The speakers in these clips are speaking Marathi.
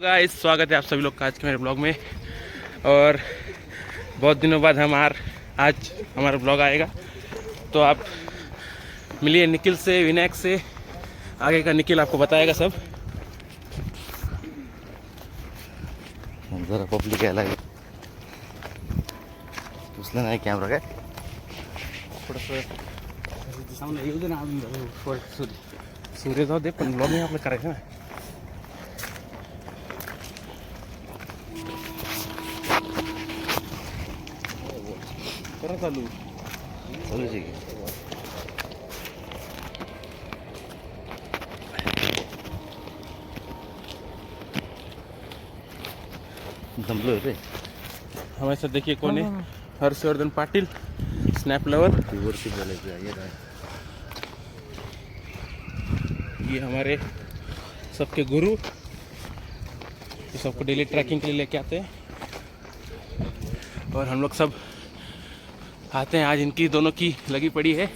गाइस, स्वागत है आप सभी लोग का आज के मेरे ब्लॉग में। और बहुत दिनों बाद आज हमारा ब्लॉग आएगा, तो आप मिलिए निखिल से, विनायक से। आगे का निखिल आपको बताएगा सब। जरा पब्लिक यायला उचला नाही कॅमेरा काय थोडंसं सामने येऊ दे ना, सूर्य जाऊ दे, पण ब्लॉग नाही आपलं करायचं ना. चालू जमलो रे. हमारे साथ देखिए कौन है, हर्षवर्धन पाटिल, स्नैप लवर. वरती बोलायचं ये हमारे सबके गुरु, ये सबको डेली ट्रैकिंग के लिए लेके आते हैं. और हम लोग सब आते हैं. आज इनकी दोनों की लगी पड़ी है.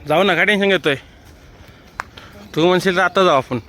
जाऊ ना, काय टेन्शन घेतोय तू. म्हणशील तर आता जाऊ आपण.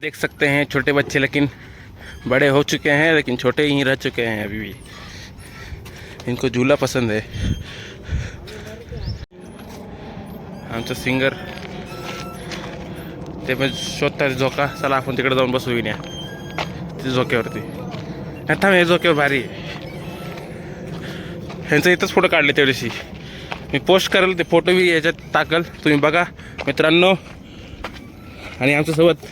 देख सकते हैं छोटे बच्चे, लेकिन बड़े हो चुके हैं, लेकिन छोटे ही रह चुके हैं अभी भी. इनको झूला पसंद है. आमचं सिंगर ते पण शोधतात झोका. चला आपण तिकडे जाऊन बसू विण्या ते झोक्यावरती. आता हे झोक्यावर भारी आहे. ह्यांचं इथंच फोटो काढले त्या दिवशी. मी पोस्ट करेल ते फोटो बी याच्यात टाकल, तुम्ही बघा मित्रांनो. आणि आमच्यासोबत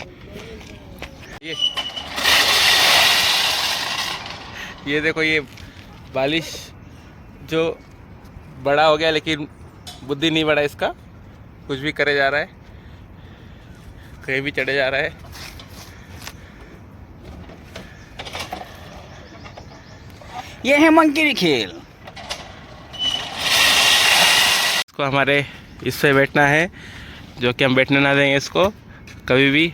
ये देखो, ये बालिश जो बड़ा हो गया, लेकिन बुद्धि नहीं बढ़ा इसका. कुछ भी करे जा रहा है, कहीं भी चढ़े जा रहा है. ये है मंकी खेल. इसको हमारे इससे बैठना है, जो कि हम बैठने ना देंगे इसको कभी भी.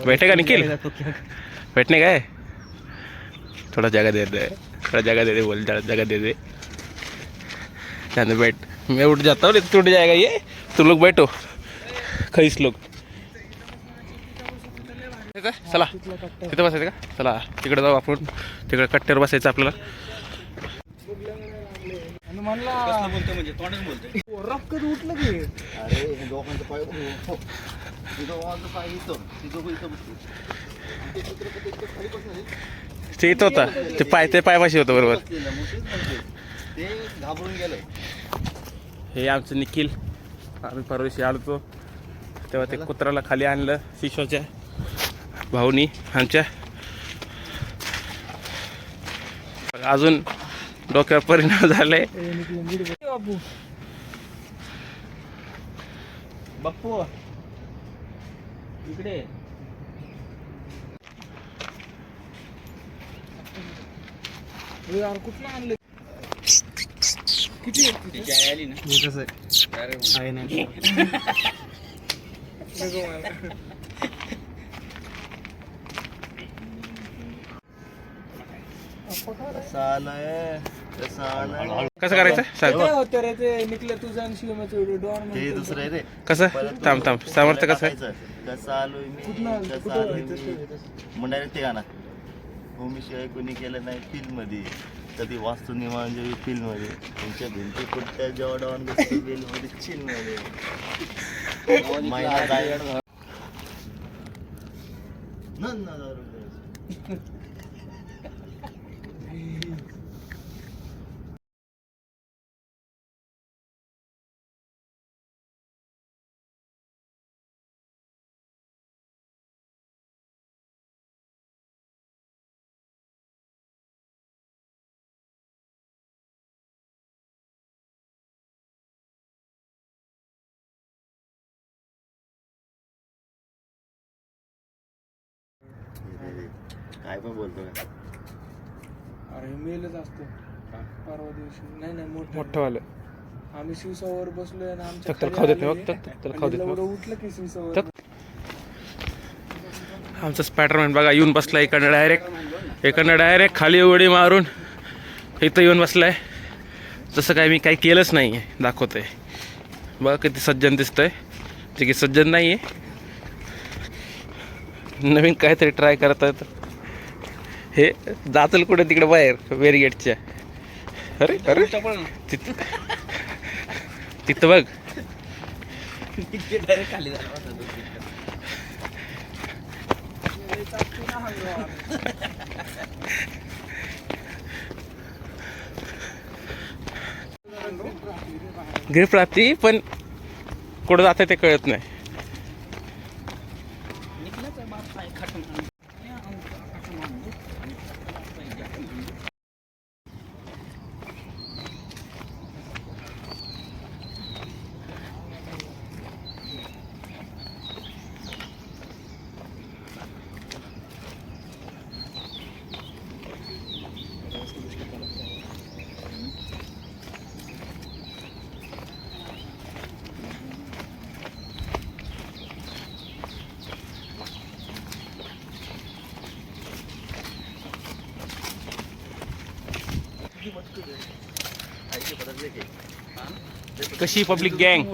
बैठेगा निखिल? बैठने का है? थोड़ा जगह दे दे, थोड़ा जगह दे दे, बोल जगह दे दे. बैठ, मैं उठ जाता हूँ, टूट जाएगा ये. तुम लोग बैठो, खरीस लोग. चला तिथं बसायचं का? चला तिकडे जाऊ आपण. तिकडे कट्ट्यावर बसायचं आपल्याला. ते इथं होता, ते पायपाशी होतं बरोबर. घाबरून गेलं. हे आमचं निखिल. आम्ही परवाशी आलो तेव्हा ते कुत्राला खाली आणलं शिशोच्या भाऊनी आमच्या. अजून डोक्यावर परिणाम झाले. बाप्पू इकडे कुठलं आणलं? किती आली ना आहे ना. साला है कसं करायचं सांग होतं रे ते निकले तुझं आणि शिवमाचं व्हिडिओ डॉन ते दुसरं आहे रे. कसं थांब थांब समर्थ कसं आहे कसं आलोय मी कसं आलोय मी मग डायरेक्ट ते गाणं भूमीशिवाय कोणी केलं नाही फिल्म मध्ये कधी वास्तू निमांजली फिल्म मध्ये तुमच्या भिंती कुठल्या जेव्हा डॉन बिल मध्ये चिल मध्ये महिना जायला काय पण बोलतो का? अरे मेलच असतो परवा दिवशी नाही मोठं मोठं वालं आम्ही शिवसावर बसलोय आणि आमच्या तर खाऊ देत नाही तर खाऊ देत एवढं उठलं की शिवसावर आमचा स्पायडरमॅन बघा येऊन बसला इकडनं डायरेक्ट खाली उडी मारून इथं येऊन बसलाय जसं काय मी काही केलंच नाही आहे दाखवतंय बघा किती सज्जन दिसतंय जे की सज्जन नाही आहे नवीन काहीतरी ट्राय करत आहेत हे जातील कुठे तिकडे बाहेर बेरिगेटच्या अरे अरे तिथं बघ खाली ग्रिप राहते पण कुठं जाते ते कळत नाही कशी पब्लिक गँग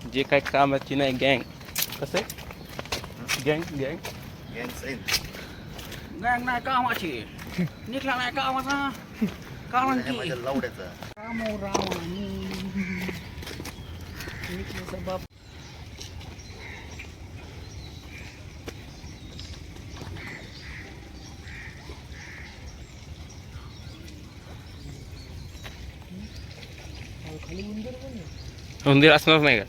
जे काय कामाची नाही गँग कसं गँग गँग नाही कामाची निघला नाही कामाचा कारण की माझ्या लावड्याचा उंदीर असणार नाही का